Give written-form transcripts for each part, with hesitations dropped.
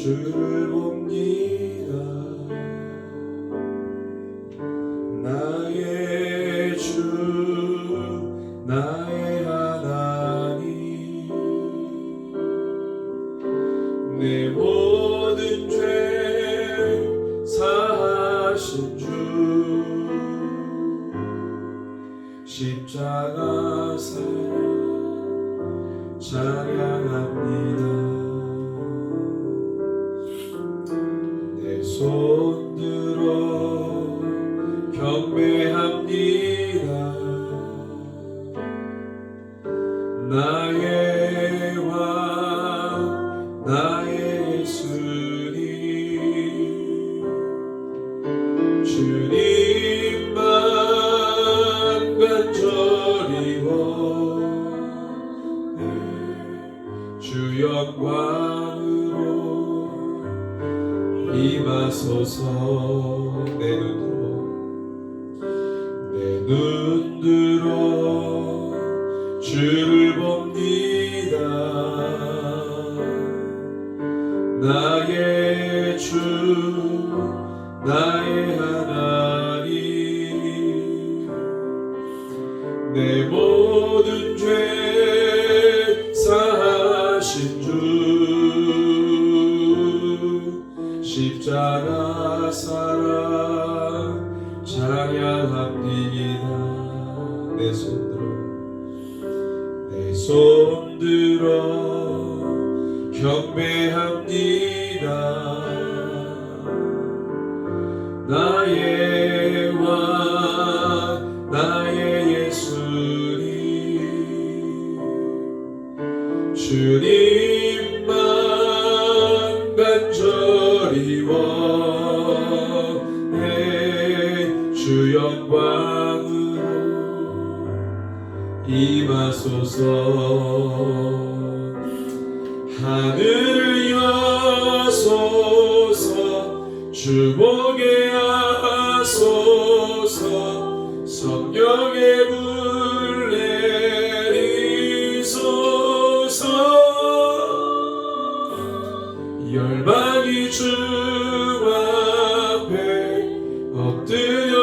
주를 봅니다. 나의 주 나의 하나님, 내 모든 죄 사하신 주, 십자가 사랑 찬양합니다. 내 손 들어 경배합니다. 나의 왕 나의 예수님, 주님만 간절히 원해. 주 영광으로 임하소서. 내 눈 들어 주를 봅니다. 나의 주 나의 하나님, 내 모든 죄 사하신 주, 십자가 사랑 찬양합니다. 내 손 들어 경배합니다. 나의 왕 나의 예수님, 주님만 간절히 원해. 주 영광으로 임하소서. 하늘을 여소서. 주 보게 하소서. 성령의 불 내리소서. 열방이 주 앞에 엎드려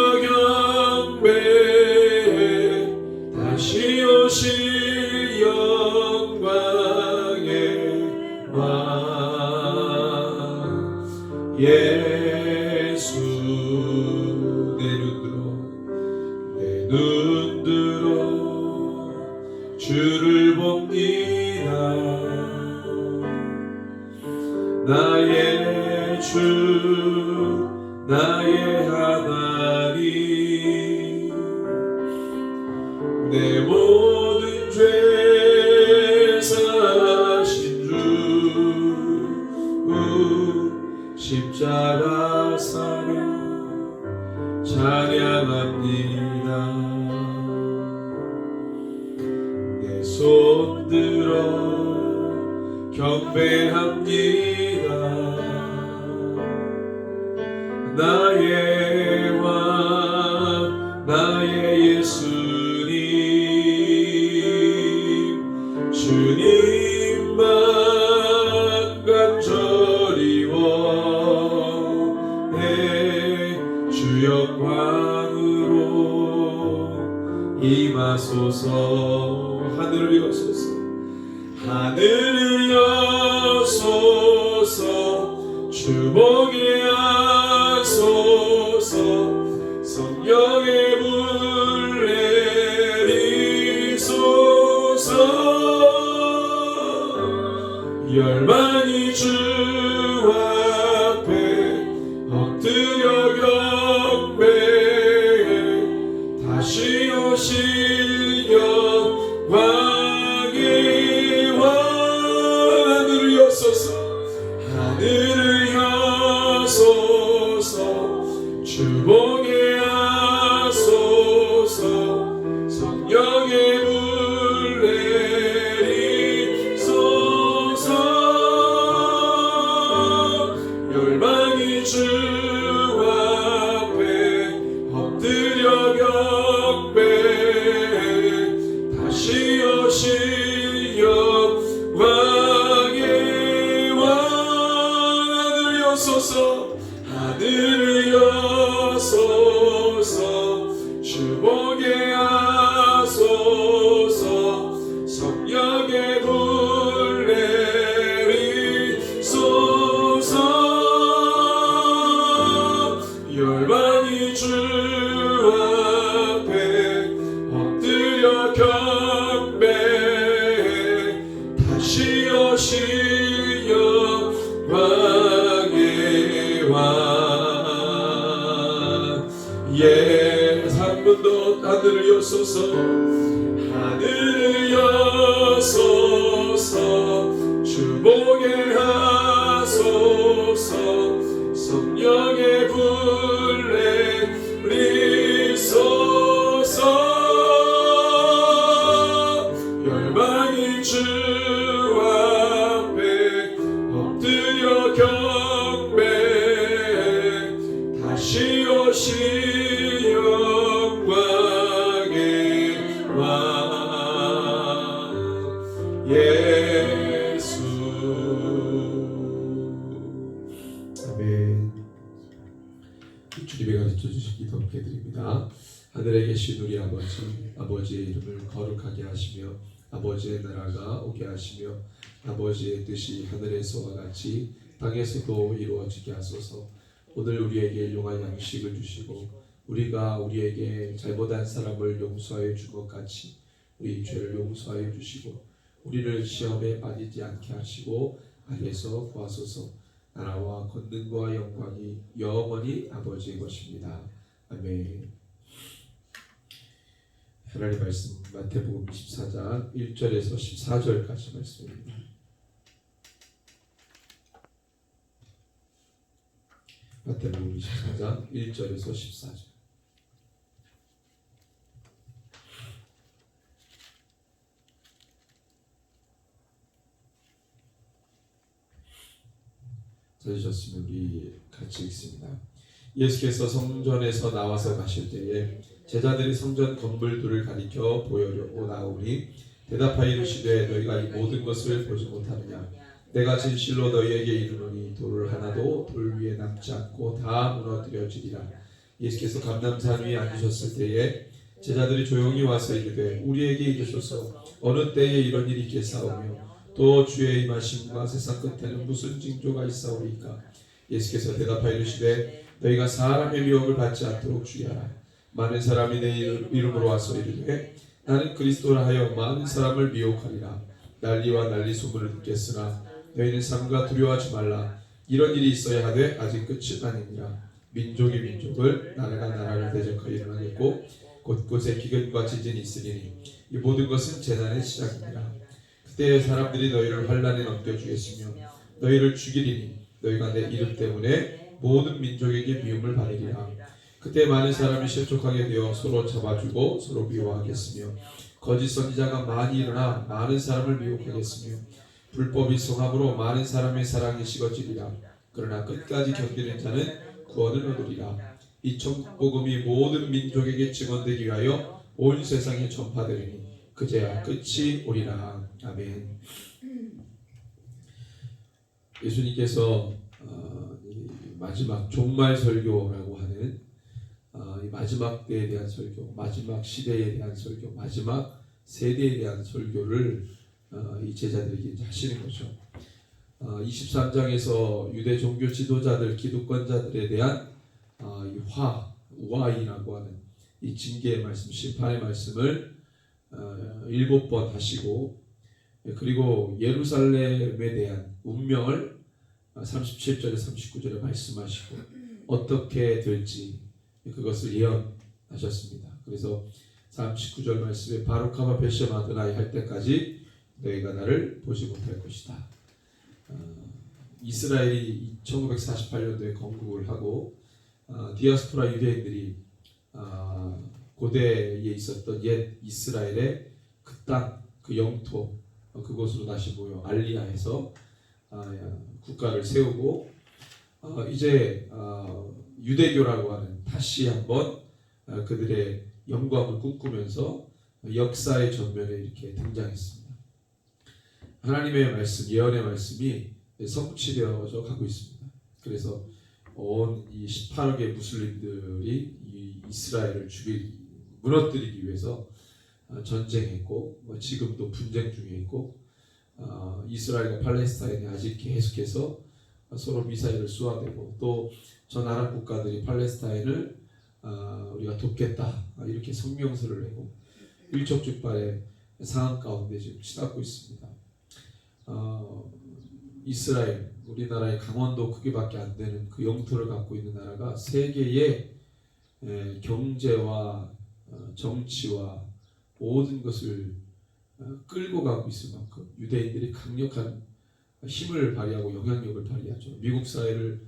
경배해. 다시 오실 영광의 왕 예수. 내 눈 들어 주를 봅니다. 나의 주 나의 하나님, 내 모든 죄 사하신 주, 십자가 사랑 찬양합니다. 내 손 들어 경배합니다. 나의 왕 나의 예수님, 주님만 간절히 원해. 주 영광으로 임하소서. 하늘을 여소서. 하늘을 여소서. 주 보게 하소서. 성령의 불 내리소서. 열방이 주 앞에 엎드려 경배해. 다시 오실 영광의 왕. 하늘을 여소서. 하늘을 여소서. 주 보게 하소서. 성령의 불 내리소서. 열방이 주 앞에 엎드려 경배해. 다시 오실 영광의 왕. 하늘을 여소서 하늘을 여소서 주보게 하소서 성령의 불 내리소서 열방이 주 앞에 엎드려 경배 다시 오신 영광의 왕 예수. 아멘. 주님이 가르쳐 주신 기도 함께 드립니다. 하늘에 계신 우리 아버지의 이름을 거룩하게 하시며 아버지의 나라가 오게 하시며 아버지의 뜻이 하늘에서와 같이 땅에서도 이루어지게 하소서. 오늘 우리에게 일용할 양식을 주시고 우리가 우리에게 잘못한 사람을 용서해 준 것 같이 우리 죄를 용서해 주시고 우리를 시험에 빠지지 않게 하시고 악에서 구하소서. 나라와 권능과 영광이 영원히 아버지의 것입니다. 아멘. 하나님 말씀 마태복음 24장 1절에서 14절까지 말씀입니다. 마태복음 24장 1절에서 14절. 찾으셨으면 우리 같이 읽습니다. 예수께서 성전에서 나와서 가실 때에 제자들이 성전 건물들을 가리켜 보여려고 나오니 대답하여 이르시되 너희가 이 모든 것을 보지 못하느냐. 내가 진실로 너희에게 이르노니 돌을 하나도 돌 위에 남지 않고 다 무너뜨려지리라. 예수께서 감람산 위에 앉으셨을 때에 제자들이 조용히 와서 이르되 우리에게 이르소서 어느 때에 이런 일이 있겠사오며 또 주의 임하심과 세상 끝에는 무슨 징조가 있사오리까. 예수께서 대답하여 이르시되 너희가 사람의 미혹을 받지 않도록 주의하라. 많은 사람이 내 이름으로 와서 이르되 나는 그리스도라 하여 많은 사람을 미혹하리라. 난리와 난리 소문을 듣겠으나 너희는 삼가 두려워하지 말라. 이런 일이 있어야 하되 아직 끝은 아니니라. 민족이 민족을 나라가 나라를 대적하여 일어나겠고 곳곳에 기근과 지진이 있으리니 이 모든 것은 재난의 시작이니라. 그때 사람들이 너희를 환난에 넘겨주겠으며 너희를 죽이리니 너희가 내 이름 때문에 모든 민족에게 미움을 받으리라. 그때 많은 사람이 실족하게 되어 서로 잡아주고 서로 미워하겠으며 거짓 선지자가 많이 일어나 많은 사람을 미혹하겠으며 불법이 성함으로 많은 사람의 사랑이 식어지리라. 그러나 끝까지 견디는 자는 구원을 얻으리라. 이 천국복음이 모든 민족에게 증언되기 위하여 온 세상에 전파되리니 그제야 끝이 오리라. 아멘. 예수님께서 마지막 종말 설교라고 하는 이 마지막 때에 대한 설교, 마지막 시대에 대한 설교, 마지막 세대에 대한 설교를 이 제자들에게 이제 하시는 거죠. 23장에서 유대 종교 지도자들, 기득권자들에 대한 이 우화이라고 하는 이 징계의 말씀, 심판의 말씀을 7번 하시고 그리고 예루살렘에 대한 운명을 37절에 39절에 말씀하시고 어떻게 될지 그것을 예언하셨습니다. 그래서 39절 말씀에 바룩하마 베셈 아드나이 할 때까지 너희가 나를 보지 못할 것이다. 이스라엘이 1948년도에 건국을 하고 디아스포라 유대인들이 고대에 있었던 옛 이스라엘의 그 땅, 그 영토 그곳으로 다시 모여 알리아에서 국가를 세우고 이제 유대교라고 하는 다시 한번 그들의 영광을 꿈꾸면서 역사의 전면에 이렇게 등장했습니다. 하나님의 말씀, 예언의 말씀이 성취되어져 가고 있습니다. 그래서 온 이 18억의 무슬림들이 이 이스라엘을 무너뜨리기 위해서 전쟁했고 지금도 분쟁 중에 있고 이스라엘과 팔레스타인이 아직 계속해서 서로 미사일을 쏘아대고 또 전 아랍 국가들이 팔레스타인을 우리가 돕겠다 이렇게 성명서를 내고 일촉즉발의 상황 가운데 지금 치닫고 있습니다. 이스라엘, 우리나라의 강원도 크기밖에 안 되는 그 영토를 갖고 있는 나라가 세계의 경제와 정치와 모든 것을 끌고 가고 있을 만큼 유대인들이 강력한 힘을 발휘하고 영향력을 발휘하죠. 미국 사회를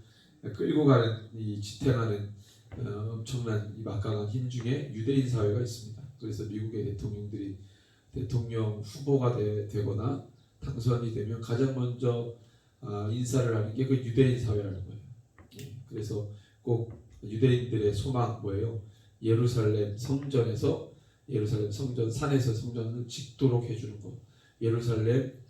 끌고 가는 이 지탱하는 엄청난 이 막강한 힘 중에 유대인 사회가 있습니다. 그래서 미국의 대통령들이 대통령 후보가 되거나 당선이 되면 가장 먼저 인사를 하는 게 그 유대인 사회라는 거예요. 그래서 꼭 유대인들의 소망 뭐예요? 예루살렘 성전에서 예루살렘 성전 산에서 성전을 짓도록 해주는 것, 예루살렘을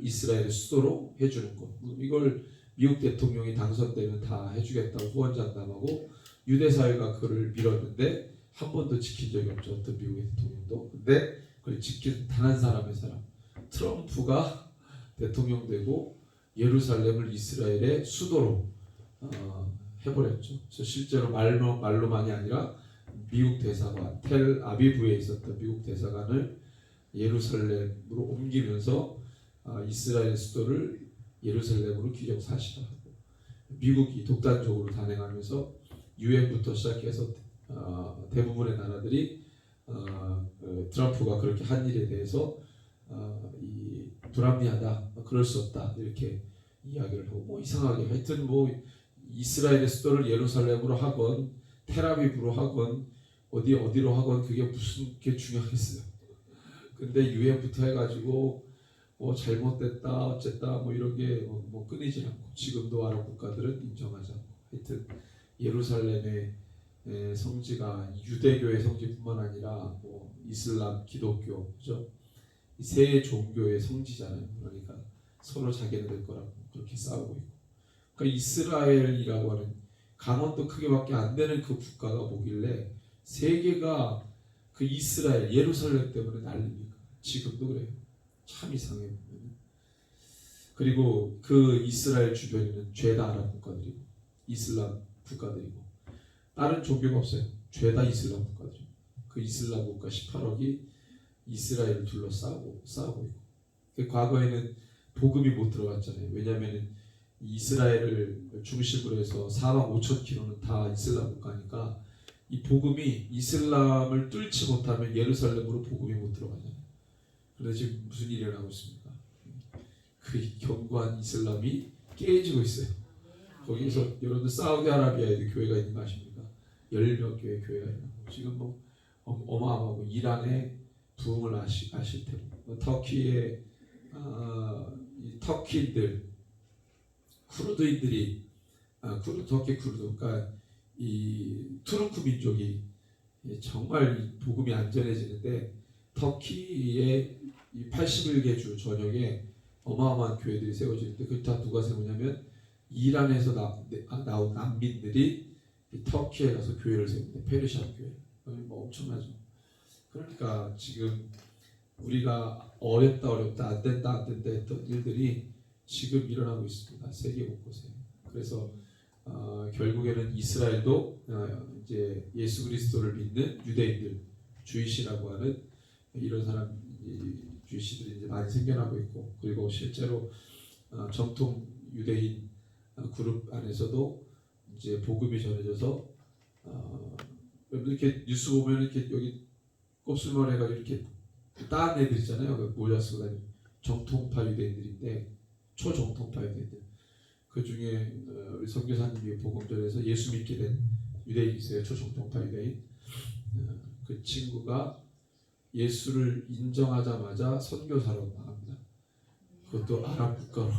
이스라엘의 수도로 해주는 것. 이걸 미국 대통령이 당선되면 다 해주겠다고 후원장담하고 유대 사회가 그를 밀었는데 한 번도 지킨 적이 없죠. 어떤 미국의 대통령도. 근데 그걸 지킨 단 한 사람의 사람 트럼프가 대통령 되고 예루살렘을 이스라엘의 수도로 해버렸죠. 그래서 실제로 말로만이 아니라 미국 대사관 텔 아비브에 있었던 미국 대사관을 예루살렘으로 옮기면서 이스라엘 수도를 예루살렘으로 기정사실화하고 미국이 독단적으로 단행하면서 유엔부터 시작해서 대부분의 나라들이 트럼프가 그렇게 한 일에 대해서 이 불합리하다, 그럴 수 없다 이렇게 이야기를 하고 뭐 이상하게 하여튼 뭐 이스라엘의 수도를 예루살렘으로 하건 텔아비브로 하건 어디로 하건 그게 무슨 게 중요하겠어요. 근데 유엔부터 해가지고 뭐 잘못됐다 어쨌다 뭐 이런 게 뭐 끊이지 않고 지금도 아랍 국가들은 인정하지 않고 하여튼 예루살렘의 성지가 유대교의 성지뿐만 아니라 뭐 이슬람, 기독교, 그죠? 이 세 종교의 성지잖아요. 그러니까 서로 자기네들 거라고 그렇게 싸우고 있고. 그러니까 이스라엘이라고 하는 강원도 크게밖에 안 되는 그 국가가 뭐길래 세계가 그 이스라엘, 예루살렘 때문에 난립니까? 지금도 그래요. 참 이상해 보면. 그리고 그 이스라엘 주변에는 죄다 아랍 국가들이고 이슬람 국가들이고 다른 종교가 없어요. 죄다 이슬람 국가들이고 그 이슬람 국가 18억이 이스라엘을 둘러싸고 있고 과거에는 복음이 못 들어갔잖아요. 왜냐하면 이스라엘을 중심으로 해서 4만 5천 킬로는 다 이슬람 국가니까 이 복음이 이슬람을 뚫지 못하면 예루살렘으로 복음이 못 들어가잖아요. 그런데 지금 무슨 일이 일어나고 있습니까? 그 견고한 이슬람이 깨지고 있어요. 거기서 여러분들 사우디아라비아에도 교회가 있는 거 아십니까? 10몇 개의 교회가 있는 거. 지금 뭐 어마어마하고 이란의 부흥을 아실 테고 터키의 이 터키인들 쿠르드인들이 터키 쿠르드 그러니까 이 투르크 민족이 정말 이 복음이 안전해지는데 터키의 이 81개 주 전역에 어마어마한 교회들이 세워지는데 그 다 누가 세우냐면 이란에서 나온 난민들이 터키에 가서 교회를 세우는데 페르시아 교회 뭐 엄청나죠. 그러니까 지금 우리가 어렵다 안 된다 했던 일들이 지금 일어나고 있습니다. 세계 곳곳에. 그래서 결국에는 이스라엘도 이제 예수 그리스도를 믿는 유대인들 주이시라고 하는 이런 사람 주이시들이 이제 많이 생겨나고 있고 그리고 실제로 정통 유대인 그룹 안에서도 이제 복음이 전해져서 이렇게 뉴스 보면 이렇게 여기 곱슬머리 해가지고 이렇게 따은 애들 있잖아요. 그 모자 쓰고 다니는 정통파 유대인들인데 초정통파 유대인들 그 중에 우리 선교사님이 복음 전해서 예수 믿게 된 유대인이 있어요. 초정통파 유대인. 그 친구가 예수를 인정하자마자 선교사로 나갑니다. 그것도 아랍 국가로.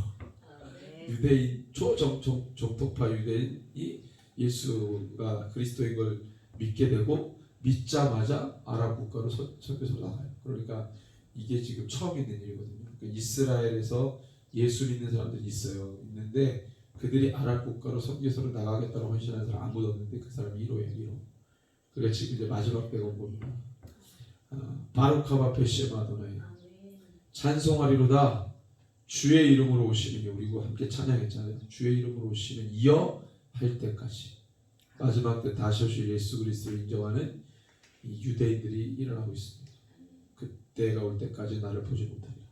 유대인 초정통파 유대인이 예수가 그리스도인 걸 믿게 되고 믿자마자 아랍 국가로 선교사로 나가요. 그러니까 이게 지금 처음 있는 일이거든요. 그러니까 이스라엘에서 예수 믿는 사람들이 있는데 그들이 아랍 국가로 선교사로 나가겠다고 헌신하는 사람 아무도 없는데 그 사람이 1호예요. 1호. 그러니까 지금 이제 마지막 때가 온 겁니다. 바루카바 베시마 아도나이 찬송하리로다. 주의 이름으로 오시는 우리 함께 찬양했잖아요. 주의 이름으로 오시는 이어 할 때까지 마지막 때 다시 오실 예수 그리스도를 인정하는 이 유대인들이 일어나고 있습니다. 그때가 올 때까지 나를 보지 못하리라.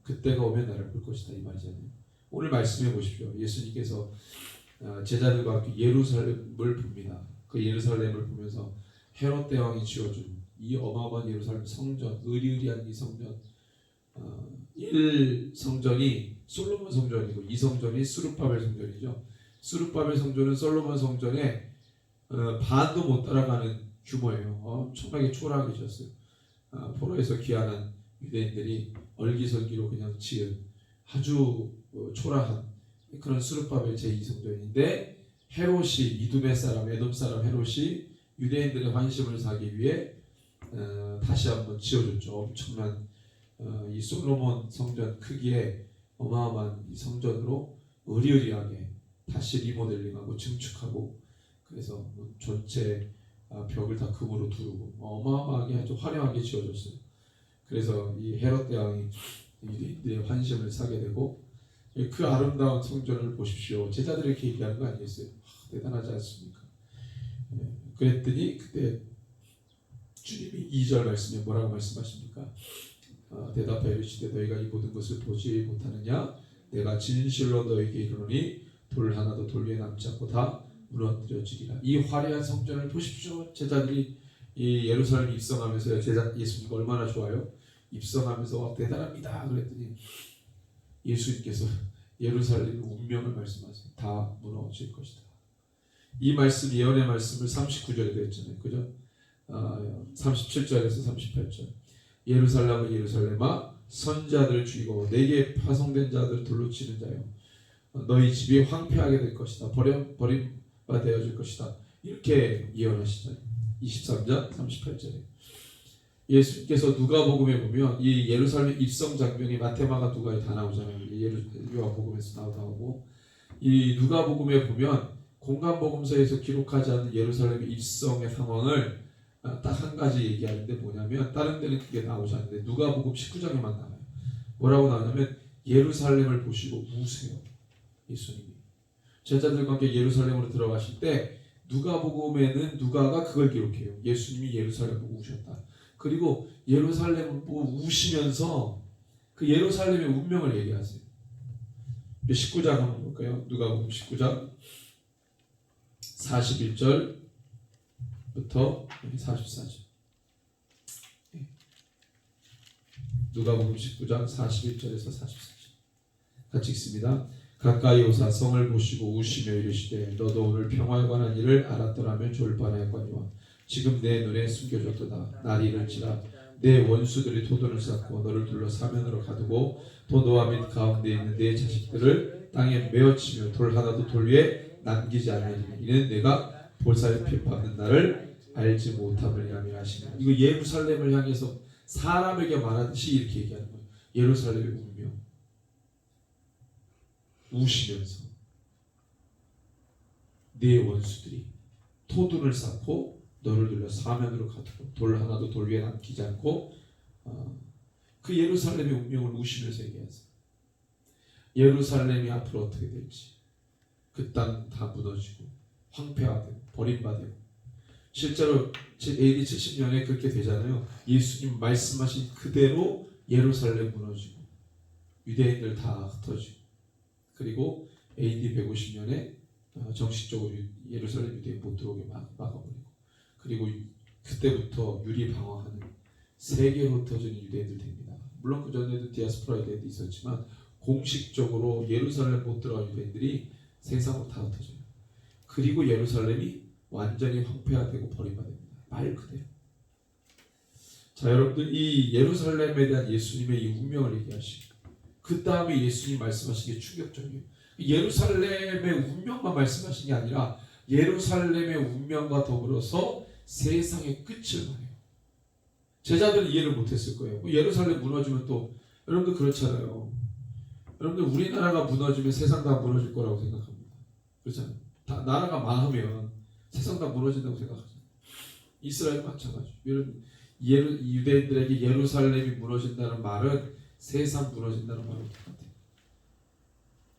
그때가 오면 나를 볼 것이다 이 말이잖아요. 오늘 말씀해 보십시오. 예수님께서 제자들과 함께 예루살렘을 봅니다. 그 예루살렘을 보면서 헤롯 대왕이 지어준 이 어마어마한 예루살렘 성전, 의리의리한 이 성전, 1성전이 솔로몬 성전이고 2성전이 수르바벨 성전이죠. 수르바벨 성전은 솔로몬 성전의 반도 못 따라가는 규모예요. 엄청나게 초라하게 지었어요. 포로에서 귀환한 유대인들이 얼기설기로 그냥 지은 아주 초라한 그런 수르바벨 제2성전인데, 헤롯이 이두메 사람, 에돔 사람 헤롯이 유대인들의 환심을 사기 위해 다시 한번 지어줬죠. 엄청난 이 솔로몬 성전 크기의 어마어마한 이 성전으로 의리의리하게 다시 리모델링하고 증축하고, 그래서 전체 벽을 다 금으로 두르고 어마어마하게 아주 화려하게 지어졌어요. 그래서 이 헤롯 대왕이 유대인들의 환심을 사게 되고, 그 아름다운 성전을 보십시오. 제자들에게 얘기하는 거 아니겠어요? 대단하지 않습니까? 그랬더니 그때 주님이 2절 말씀에 뭐라고 말씀하십니까? 대답하여 이르시되 너희가 이 모든 것을 보지 못하느냐? 내가 진실로 너희에게 이르노니 돌 하나도 돌 위에 남지 않고 다 무너뜨려지리라. 이 화려한 성전을 보십시오. 제자들이 이 예루살렘 입성하면서 예수님이 얼마나 좋아요? 입성하면서 대단합니다. 그랬더니 예수님께서 예루살렘의 운명을 말씀하세요. 다 무너질 것이다. 이 말씀, 예언의 말씀을 39절에도 했잖아요. 그죠? 37절에서 38절. 예루살렘은 예루살렘아 선자들을 죽이고 내게 파송된 자들을 돌로 치는 자요, 너희 집이 황폐하게 될 것이다. 버림바 되어질 것이다. 이렇게 예언하시잖아요. 23장 38절에 예수님께서 누가복음에 보면 이 예루살렘 입성 장면이 마테마가 누가 다 나오잖아요. 요한복음에서 나오고, 이 누가복음에 보면 공간복음서에서 기록하지 않은 예루살렘의 입성의 상황을 딱 한 가지 얘기하는데 뭐냐면, 다른 데는 그게 나오지 않는데 누가복음 19장에만 나와요. 뭐라고 나오냐면 예루살렘을 보시고 우세요. 예수님이 제자들과 함께 예루살렘으로 들어가실 때 누가복음에는 누가가 그걸 기록해요. 예수님이 예루살렘을 우셨다. 그리고 예루살렘을 보고 우시면서 그 예루살렘의 운명을 얘기하세요. 19장 한번 볼까요? 누가복음 19장 41절부터 44절. 누가복음 19장 41절에서 44절 같이 읽습니다. 가까이 오사 성을 보시고 우시며 이르시되 너도 오늘 평화에 관한 일을 알았더라면 좋을 뻔하였거니와 지금 내 눈에 숨겨졌도다. 날이 이를지라 내 원수들이 도돈을 쌓고 너를 둘러 사면으로 가두고 또 너와 및 가운데 있는 내 자식들을 땅에 메어치며 돌 하나도 돌 위에 남기지 않으리니 이는 내가 볼살피 받는 날을 알지 못함을 하시니라. 이거 예루살렘을 향해서 사람에게 말하듯이 이렇게 얘기하는 거예요. 예루살렘의 운명 우시면서 네 원수들이 토둔을 쌓고 너를 둘러 사면으로 가두고 돌 하나도 돌 위에 남기지 않고, 그 예루살렘의 운명을 우시면서 얘기하세요. 예루살렘이 앞으로 어떻게 될지, 그 땅 다 무너지고 황폐화되고 버림받고, 실제로 AD 70년에 그렇게 되잖아요. 예수님 말씀하신 그대로 예루살렘 무너지고 유대인들 다 흩어지고, 그리고 AD 150년에 정식적으로 예루살렘 유대인 못 들어오게 막아버리고, 그리고 그때부터 유리방황하는 세계로 흩어진 유대인들 됩니다. 물론 그 전에도 디아스포라 유대인도 있었지만 공식적으로 예루살렘 못 들어간 유대인들이 세상으로 다 흩어져요. 그리고 예루살렘이 완전히 황폐화되고 버림받습니다. 말 그대로. 자, 여러분들 이 예루살렘에 대한 예수님의 이 운명을 얘기하시고, 그 다음에 예수님 말씀하신 게 충격적이에요. 예루살렘의 운명만 말씀하신 게 아니라 예루살렘의 운명과 더불어서 세상의 끝을 말해요. 제자들은 이해를 못했을 거예요. 예루살렘 무너지면 또, 여러분들 그렇잖아요. 여러분들 우리나라가 무너지면 세상 다 무너질 거라고 생각합니다. 그렇잖아요. 다 나라가 망하면 세상 다 무너진다고 생각하잖아요. 이스라엘 마찬가지. 유대인들에게 예루살렘이 무너진다는 말은 세상 무너진다는 말과 똑같아요.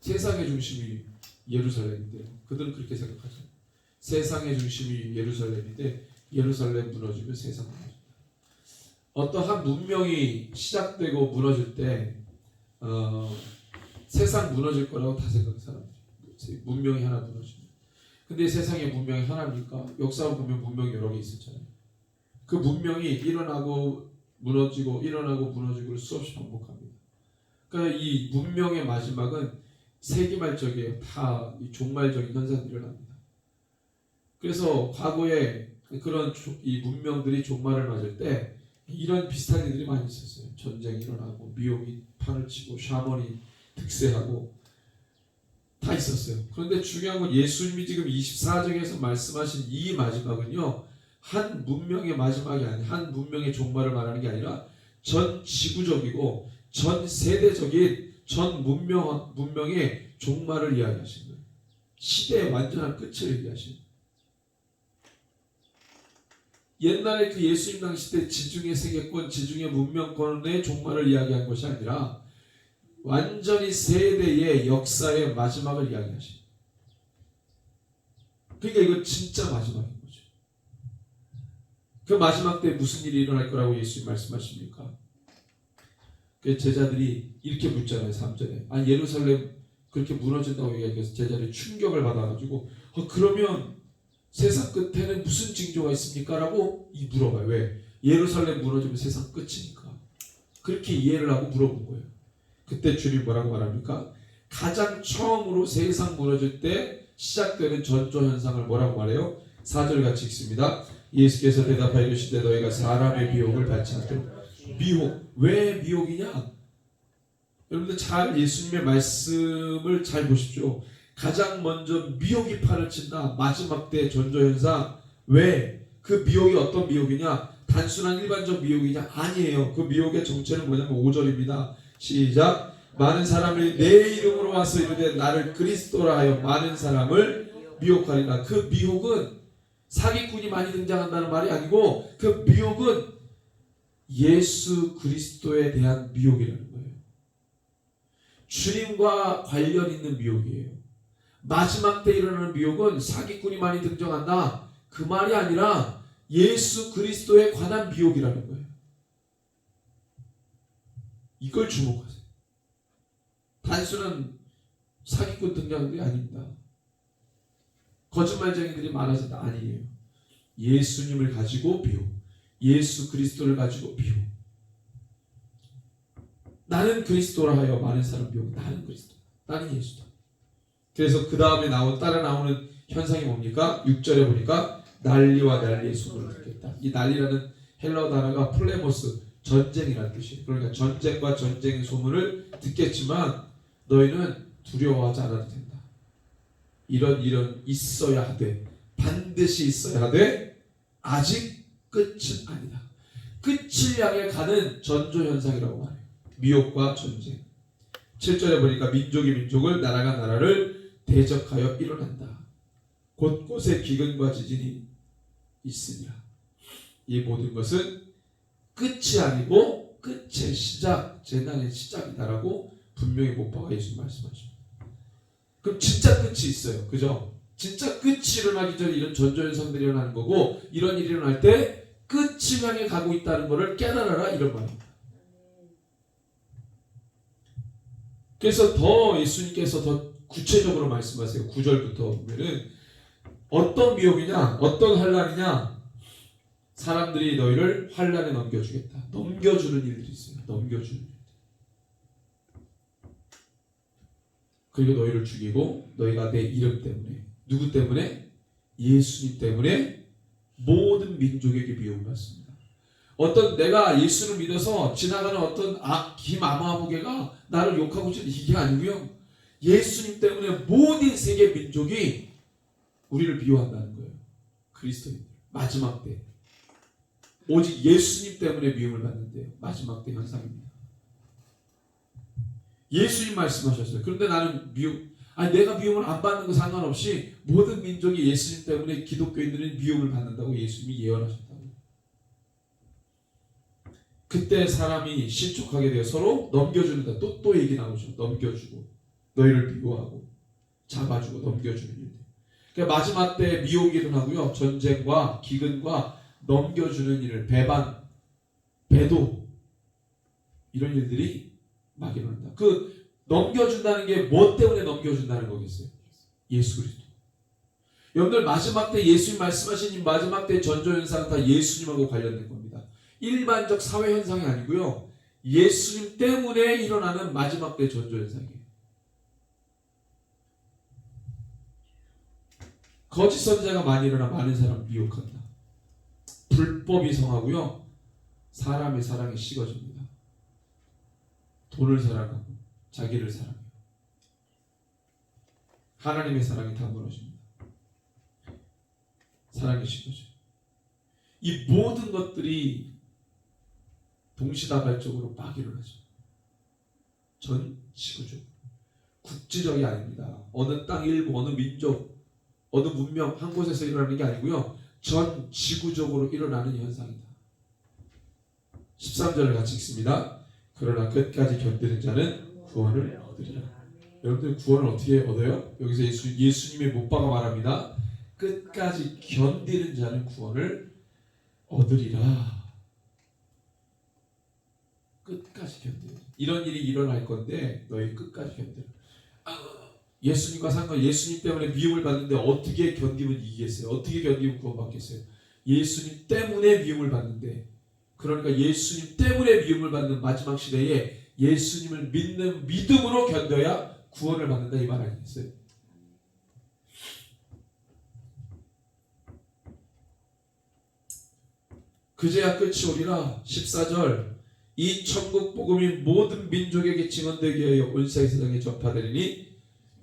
세상의 중심이 예루살렘인데요. 그들은 그렇게 생각하잖아요. 세상의 중심이 예루살렘인데 예루살렘 무너지면 세상 무너진다. 어떠한 문명이 시작되고 무너질 때 세상 무너질 거라고 다 생각하는 사람들이. 문명이 하나 무너지면. 근데 세상의 문명이 하나입니까? 역사를 보면 문명이 여러 개 있었잖아요. 그 문명이 일어나고 무너지고 일어나고 무너지고를 수없이 반복합니다. 그러니까 이 문명의 마지막은 세기말적이에요. 다 이 종말적인 현상들이 일어납니다. 그래서 과거에 그런 이 문명들이 종말을 맞을 때 이런 비슷한 일들이 많이 있었어요. 전쟁이 일어나고 미혹이 판을 치고 샤머니 득세하고 다 있었어요. 그런데 중요한 건 예수님이 지금 24장에서 말씀하신 이 마지막은요, 한 문명의 마지막이 아니라 한 문명의 종말을 말하는 게 아니라 전 지구적이고 전 세대적인 전 문명의 종말을 이야기하시는 거예요. 시대의 완전한 끝을 얘기하시는 거예요. 옛날에 그 예수님 당시 때 지중해 세계권, 지중해 문명권의 종말을 이야기한 것이 아니라 완전히 세대의 역사의 마지막을 이야기하시는 거예요. 그러니까 이건 진짜 마지막인 거죠. 그 마지막 때 무슨 일이 일어날 거라고 예수님 말씀하십니까? 그 제자들이 이렇게 묻잖아요. 3절에. 아, 예루살렘 그렇게 무너진다고 얘기해서 제자들이 충격을 받아가지고 그러면 세상 끝에는 무슨 징조가 있습니까? 라고 물어봐요. 왜? 예루살렘 무너지면 세상 끝이니까. 그렇게 이해를 하고 물어본 거예요. 그때 주님 뭐라고 말합니까? 가장 처음으로 세상 무너질 때 시작되는 전조현상을 뭐라고 말해요? 4절 같이 읽습니다. 예수께서 대답하여 이르시되 너희가 사람의 미혹을 받지 않도록. 미혹. 왜 미혹이냐? 여러분들 잘 예수님의 말씀을 잘 보십시오. 가장 먼저 미혹이 판을 친다. 마지막 때 전조현상. 왜? 그 미혹이 어떤 미혹이냐? 단순한 일반적 미혹이냐? 아니에요. 그 미혹의 정체는 뭐냐면 5절입니다. 시작. 많은 사람이 내 이름으로 와서 이르되 나를 그리스도라 하여 많은 사람을 미혹하리라. 그 미혹은 사기꾼이 많이 등장한다는 말이 아니고 그 미혹은 예수 그리스도에 대한 미혹이라는 거예요. 주님과 관련 있는 미혹이에요. 마지막 때 일어나는 미혹은 사기꾼이 많이 등장한다. 그 말이 아니라 예수 그리스도에 관한 미혹이라는 거예요. 이걸 주목하세요. 단순한 사기꾼 등장들이 아닙니다. 거짓말쟁이들이 많아진다. 아니에요. 예수님을 가지고 미혹. 예수 그리스도를 가지고 미혹. 나는 그리스도라 하여 많은 사람 미혹. 나는 그리스도. 나는 예수다. 그래서 그 다음에 따라 나오는 현상이 뭡니까? 6절에 보니까 난리와 난리의 소문을 듣겠다. 이 난리라는 헬라어 단어가 플레모스, 전쟁이라는 뜻이에요. 그러니까 전쟁과 전쟁의 소문을 듣겠지만 너희는 두려워하지 않아도 된다. 이런 있어야 하되, 반드시 있어야 하되 아직 끝은 아니다. 끝을 향해 가는 전조현상이라고 말해요. 미혹과 전쟁. 7절에 보니까 민족이 민족을, 나라가 나라를 대적하여 일어난다. 곳곳에 기근과 지진이 있으니라. 이 모든 것은 끝이 아니고 끝의 시작, 재난의 시작이다라고 분명히 못 박아 예수님 말씀하십니다. 그럼 진짜 끝이 있어요. 그죠? 진짜 끝이 일어나기 전에 이런 전조현상들이 일어나는 거고, 이런 일이 일어날 때 끝을 향해 가고 있다는 것을 깨달아라, 이런 말입니다. 그래서 더 예수님께서 더 구체적으로 말씀하세요. 9절부터 보면은 어떤 미혹이냐, 어떤 환난이냐, 사람들이 너희를 환난에 넘겨주겠다. 넘겨주는 일들이 있어요. 넘겨주는 일들. 그리고 너희를 죽이고 너희가 내 이름 때문에, 누구 때문에? 예수님 때문에 모든 민족에게 미움을 받습니다. 어떤 내가 예수를 믿어서 지나가는 어떤 김아마무개가 나를 욕하고 있는 이게 아니고요. 예수님 때문에 모든 세계 민족이 우리를 미워한다는 거예요. 그리스도인들. 마지막 때. 오직 예수님 때문에 미움을 받는데요. 마지막 때 현상입니다. 예수님 말씀하셨어요. 그런데 나는 내가 미움을 안 받는 거 상관없이 모든 민족이 예수님 때문에 기독교인들은 미움을 받는다고 예수님이 예언하셨다고. 그때 사람이 실족하게 되어 서로 넘겨주는다. 또 얘기 나오죠. 넘겨주고 너희를 미워하고 잡아주고 넘겨주는 일들. 그러니까 마지막 때 미혹이 일어나고요. 전쟁과 기근과 넘겨주는 일을, 배반, 배도, 이런 일들이 막 일어난다. 그 넘겨준다는 게 뭐 때문에 넘겨준다는 거겠어요? 예수 그리스도. 여러분들 마지막 때 예수님 말씀하신 이 마지막 때 전조현상은 다 예수님하고 관련된 겁니다. 일반적 사회 현상이 아니고요. 예수님 때문에 일어나는 마지막 때 전조현상이에요. 거짓 선자가 많이 일어나 많은 사람을 미혹한다. 불법이 성하고요. 사람의 사랑이 식어집니다. 돈을 사랑하고 자기를 사랑해요. 하나님의 사랑이 다 무너집니다. 사랑이 식어져요. 이 모든 것들이 동시다발적으로 막 일어나죠. 전 지구적으로. 국지적이 아닙니다. 어느 땅 일부, 어느 민족, 어느 문명 한 곳에서 일어나는 게 아니고요. 전 지구적으로 일어나는 현상이다. 13절을 같이 읽습니다. 그러나 끝까지 견디는 자는 구원을 얻으리라. 여러분들 구원을 어떻게 얻어요? 여기서 예수님의 못박아 말합니다. 끝까지 견디는 자는 구원을 얻으리라. 끝까지 견디는. 이런 일이 일어날 건데 너희 끝까지 견디라. 예수님과 상관, 예수님 때문에 미움을 받는데 어떻게 견디면 이기겠어요? 어떻게 견디면 구원받겠어요? 예수님 때문에 미움을 받는데, 그러니까 예수님 때문에 미움을 받는 마지막 시대에 예수님을 믿는 믿음으로 견뎌야 구원을 받는다, 이 말 아니겠어요? 그제야 끝이 오리라. 14절 이 천국 복음이 모든 민족에게 증언되게 하여 온 세상에 전파되리니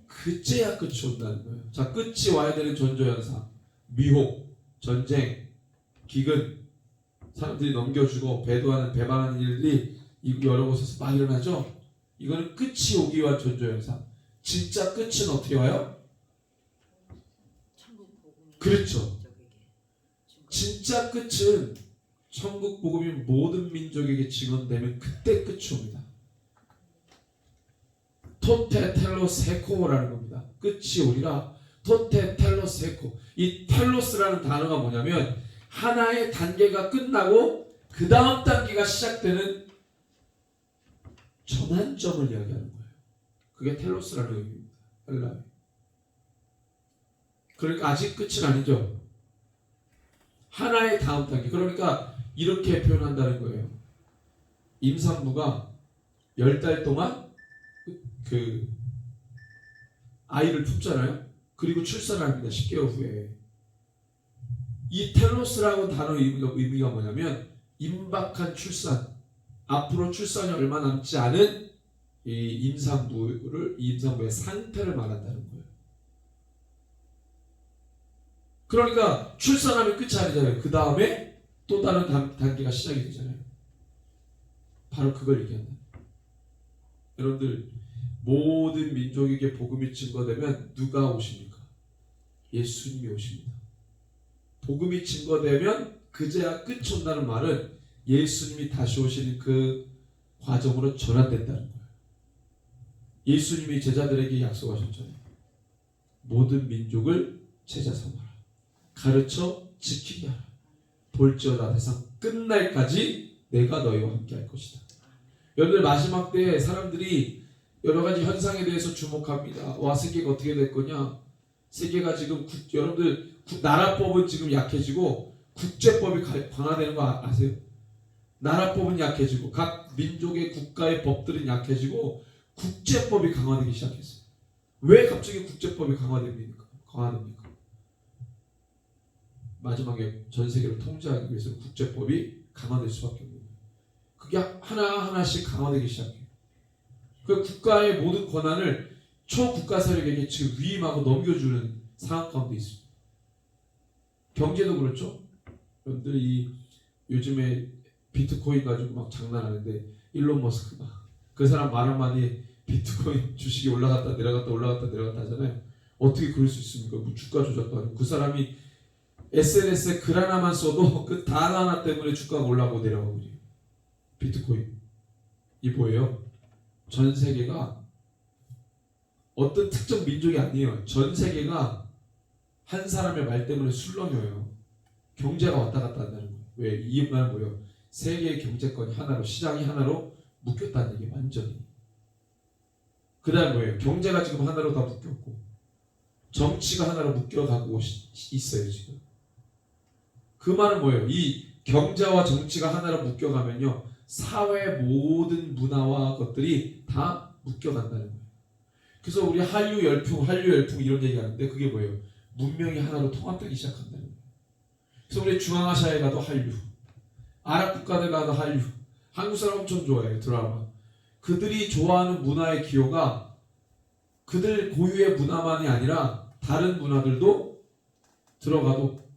그제야 끝이 온다는 거예요. 자, 끝이 와야 되는 전조현상, 미혹, 전쟁, 기근, 사람들이 넘겨주고 배반하는 일들이 여러 곳에서 막 일어나죠. 이거는 끝이 오기 위한 전조현상. 진짜 끝은 어떻게 와요? 그렇죠. 진짜 끝은 천국 복음이 모든 민족에게 증언되면 그때 끝이 옵니다. 토테 텔로세코라는 겁니다. 끝이 오리라. 토테 텔로세코. 이 텔로스라는 단어가 뭐냐면 하나의 단계가 끝나고 그 다음 단계가 시작되는 전환점을 이야기하는 거예요. 그게 텔로스라는 의미입니다. 헬라어. 그러니까 아직 끝은 아니죠. 하나의 다음 단계. 그러니까 이렇게 표현한다는 거예요. 임산부가 10달 동안 그 아이를 품잖아요. 그리고 출산을 합니다. 10개월 후에. 이 텔로스라는 단어의 의미가 뭐냐면 임박한 출산, 앞으로 출산이 얼마 남지 않은 이 임산부의 상태를 말한다는 거예요. 그러니까 출산하면 끝이 아니잖아요. 그 다음에 또 다른 단계가 시작이 되잖아요. 바로 그걸 얘기한다. 여러분들, 모든 민족에게 복음이 증거되면 누가 오십니까? 예수님이 오십니다. 복음이 증거되면 그제야 끝이 온다는 말은 예수님이 다시 오시는 그 과정으로 전환된다는 거예요. 예수님이 제자들에게 약속하셨잖아요. 모든 민족을 제자 삼아라. 가르쳐 지키게 하라. 볼지어다 세상 끝날까지 내가 너희와 함께 할 것이다. 여러분들, 마지막 때 사람들이 여러 가지 현상에 대해서 주목합니다. 와, 세계가 어떻게 될 거냐? 세계가 지금 여러분들 나라법은 지금 약해지고 국제법이 강화되는 거 아세요? 나라법은 약해지고 각 민족의 국가의 법들은 약해지고 국제법이 강화되기 시작했어요. 왜 갑자기 국제법이 강화됩니까? 마지막에 전 세계를 통제하기 위해서 국제법이 강화될 수밖에 없는 거예요. 그게 하나하나씩 강화되기 시작해요. 그 국가의 모든 권한을 초국가 세력에게 지금 위임하고 넘겨주는 상황 가운데 있습니다. 경제도 그렇죠. 여러분들 요즘에 비트코인 가지고 막 장난하는데 일론 머스크가 그 사람 말 한마디에 비트코인 주식이 올라갔다 내려갔다 하잖아요. 어떻게 그럴 수 있습니까? 뭐 주가 조작도 아니고. 그 사람이 SNS에 글 하나만 써도 그 단 하나 때문에 주가가 올라가고 내려가고 그래요. 비트코인. 이 뭐예요? 전 세계가 어떤 특정 민족이 아니에요. 전 세계가 한 사람의 말 때문에 술렁여요. 경제가 왔다 갔다 한다는 거예요. 왜? 이 말은 뭐예요? 세계의 경제권이 하나로, 시장이 하나로 묶였다는 얘기예요. 완전히. 그 다음 뭐예요? 경제가 지금 하나로 다 묶였고 정치가 하나로 묶여가고 있어요 지금. 그 말은 뭐예요? 이 경제와 정치가 하나로 묶여가면요, 사회의 모든 문화와 것들이 다 묶여간다는 거예요. 그래서 우리 한류 열풍 이런 얘기하는데 그게 뭐예요? 문명이 하나로 통합되기 시작한다는 거예요. 그래서 우리 중앙아시아에 가도 한류, 아랍 국가들 가도 한류, 한국 사람 엄청 좋아해요 드라마. 그들이 좋아하는 문화의 기호가 그들 고유의 문화만이 아니라 다른 문화들도 들어가도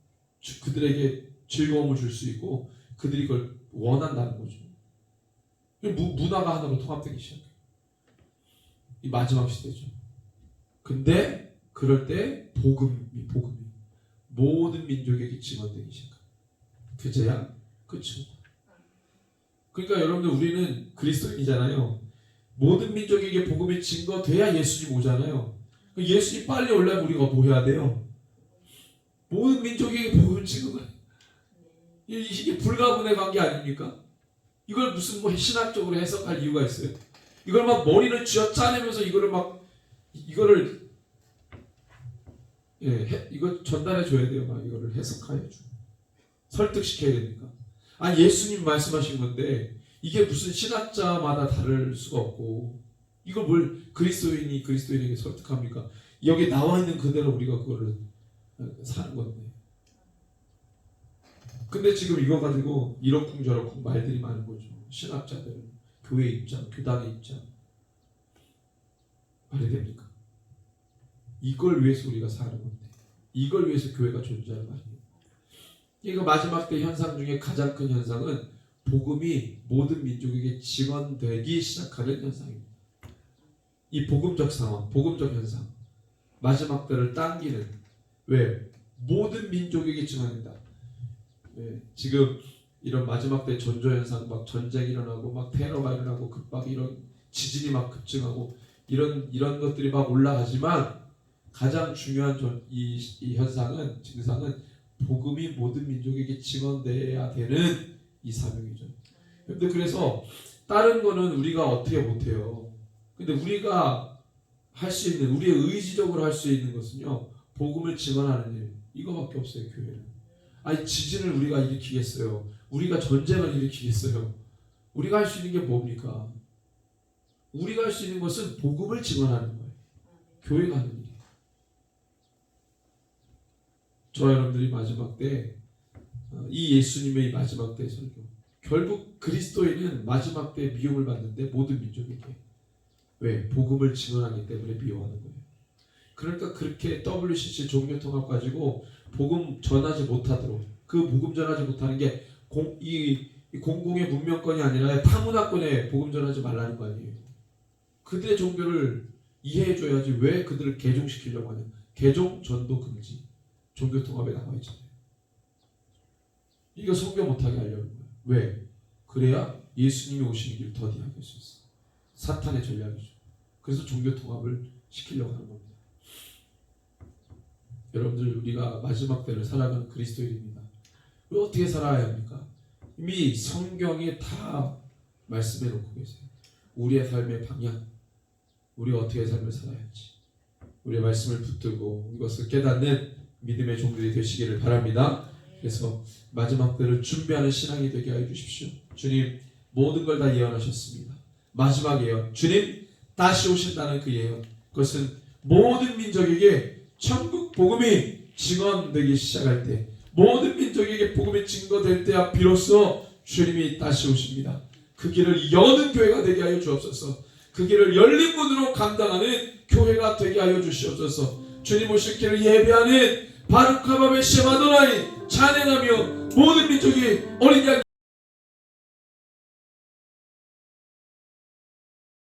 그들에게 즐거움을 줄 수 있고 그들이 그걸 원한다는 거죠. 문화가 하나로 통합되기 시작해요. 이 마지막 시대죠. 근데 그럴 때 복음이 모든 민족에게 증언되기 시작합니다. 그제야 그쵸. 그러니까 여러분들 우리는 그리스도인이잖아요. 모든 민족에게 복음이 증거돼야 예수님 오잖아요. 예수님 빨리 오려면 우리가 뭐 해야 돼요? 모든 민족에게 복음을 증거해. 이게 불가분의 관계 아닙니까? 이걸 무슨 뭐 신학적으로 해석할 이유가 있어요? 이걸 막 머리를 쥐어 짜내면서 이거를 이거 전달해 줘야 돼요. 막 이거를 해석하여 주, 설득시켜야 되니까. 아니 예수님 말씀하신 건데 이게 무슨 신학자마다 다를 수가 없고 이걸 뭘 그리스도인에게 설득합니까? 여기 나와 있는 그대로 우리가 그거를 사는 건데. 근데 지금 이거 가지고 이러쿵저러쿵 말들이 많은 거죠. 신학자들은 교회 입장, 교단의 입장. 말이 됩니까? 이걸 위해서 우리가 사는 건데, 이걸 위해서 교회가 존재하는 말이에요. 그러니까 마지막 때 현상 중에 가장 큰 현상은 복음이 모든 민족에게 증언되기 시작하는 현상입니다. 이 복음적 상황, 복음적 현상, 마지막 때를 당기는, 왜? 모든 민족에게 증언된다. 지금 이런 마지막 때 전조 현상, 막 전쟁이 일어나고 막 테러가 일어나고 급박 이런 지진이 막 급증하고 이런 것들이 막 올라가지만 가장 중요한 이 현상은, 증상은 복음이 모든 민족에게 증언돼야 되는 이 사명이죠. 근데 그래서 다른 거는 우리가 어떻게 못해요. 근데 우리가 할 수 있는, 우리의 의지적으로 할 수 있는 것은요, 복음을 증언하는 일, 이거밖에 없어요. 교회는. 아니 지진을 우리가 일으키겠어요? 우리가 전쟁을 일으키겠어요? 우리가 할 수 있는 게 뭡니까? 우리가 할 수 있는 것은 복음을 증언하는 거예요. 교회가 하는 일이에요. 저와 여러분들이 마지막 때, 이 예수님의 이 마지막 때 설교, 결국 그리스도인은 마지막 때 미움을 받는데 모든 민족에게. 왜? 복음을 증언하기 때문에 미워하는 거예요. 그러니까 그렇게 WCC 종교통합 가지고 복음 전하지 못하도록, 그 복음 전하지 못하는 게 이 공공의 문명권이 아니라 타문화권에 복음 전하지 말라는 거 아니에요. 그들의 종교를 이해해줘야지. 왜 그들을 개종시키려고 하냐. 개종, 전도 금지. 종교통합에 나와 있잖아요. 이거 설교 못하게 하려는 거예요. 왜? 그래야 예수님이 오시는 길을 더디 하게 할 수 있어. 사탄의 전략이죠. 그래서 종교통합을 시키려고 하는 겁니다. 여러분들, 우리가 마지막 때를 살아가는 그리스도인입니다. 왜 어떻게 살아야 합니까? 이미 성경에 다 말씀해 놓고 계세요. 우리의 삶의 방향, 우리가 어떻게 삶을 살아야 할지, 우리의 말씀을 붙들고 이것을 깨닫는 믿음의 종들이 되시기를 바랍니다. 그래서 마지막 때를 준비하는 신앙이 되게 하여 주십시오. 주님 모든 걸 다 예언하셨습니다. 마지막 예언, 주님 다시 오신다는 그 예언, 그것은 모든 민족에게 천국 복음이 증언되기 시작할 때, 모든 민족에게 복음이 증거될 때야 비로소 주님이 다시 오십니다. 그 길을 여는 교회가 되게 하여 주옵소서. 그 길을 열린 문으로 감당하는 교회가 되게 하여 주시옵소서. 주님 오실 길을 예배하는 바루카바베 셰마도라이 찬양하며 모든 민족이 어린 양